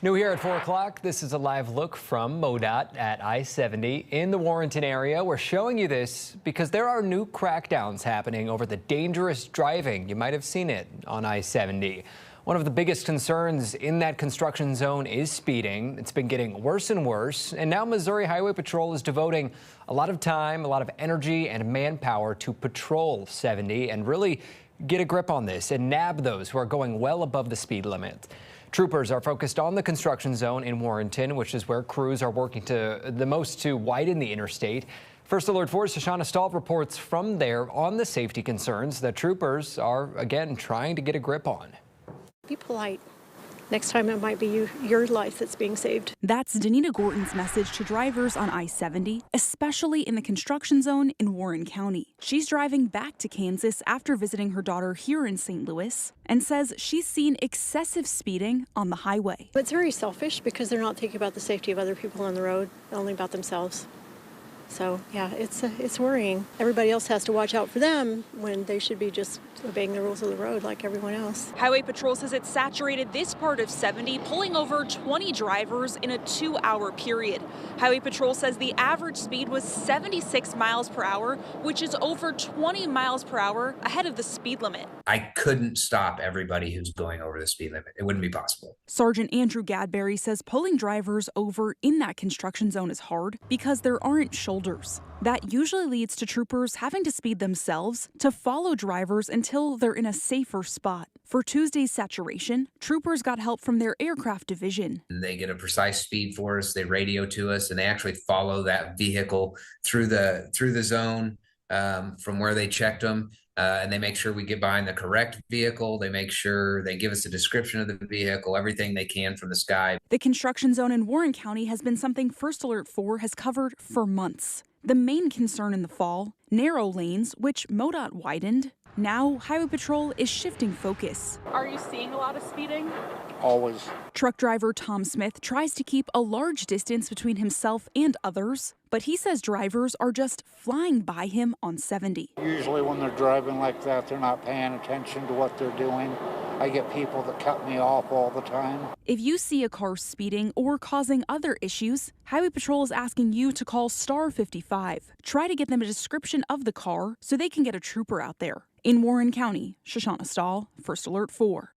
New here at 4 o'clock, this is a live look from MoDOT at I-70 in the Warrenton area. We're showing you this because there are new crackdowns happening over the dangerous driving. You might have seen it on I-70. One of the biggest concerns in that construction zone is speeding. It's been getting worse and worse, and now Missouri Highway Patrol is devoting a lot of time, a lot of energy and manpower to patrol 70 and really get a grip on this and nab those who are going well above the speed limit. Troopers are focused on the construction zone in Warrenton, which is where crews are working the most to widen the interstate. First Alert 4's Shoshana Stahl reports from there on the safety concerns that troopers are, again, trying to get a grip on. Be polite. Next time it might be your life that's being saved. That's Danita Gorton's message to drivers on I-70, especially in the construction zone in Warren County. She's driving back to Kansas after visiting her daughter here in St. Louis and says she's seen excessive speeding on the highway. It's very selfish because they're not thinking about the safety of other people on the road, only about themselves. So, yeah, it's worrying. Everybody else has to watch out for them when they should be just obeying the rules of the road like everyone else. Highway Patrol says it saturated this part of 70, pulling over 20 drivers in a 2-hour period. Highway Patrol says the average speed was 76 miles per hour, which is over 20 miles per hour ahead of the speed limit. I couldn't stop everybody who's going over the speed limit. It wouldn't be possible. Sergeant Andrew Gadberry says pulling drivers over in that construction zone is hard because there aren't shoulders. That usually leads to troopers having to speed themselves to follow drivers until they're in a safer spot. For Tuesday's saturation, troopers got help from their aircraft division. They get a precise speed for us, they radio to us, and they actually follow that vehicle through the zone from where they checked them. And they make sure we get behind the correct vehicle. They make sure they give us a description of the vehicle, everything they can from the sky. The construction zone in Warren County has been something First Alert 4 has covered for months. The main concern in the fall, narrow lanes, which MoDOT widened. Now, Highway Patrol is shifting focus. Are you seeing a lot of speeding? Always. Truck driver Tom Smith tries to keep a large distance between himself and others, but he says drivers are just flying by him on 70. Usually when they're driving like that, they're not paying attention to what they're doing. I get people that cut me off all the time. If you see a car speeding or causing other issues, Highway Patrol is asking you to call Star 55. Try to get them a description of the car so they can get a trooper out there. In Warren County, Shoshana Stahl, First Alert 4.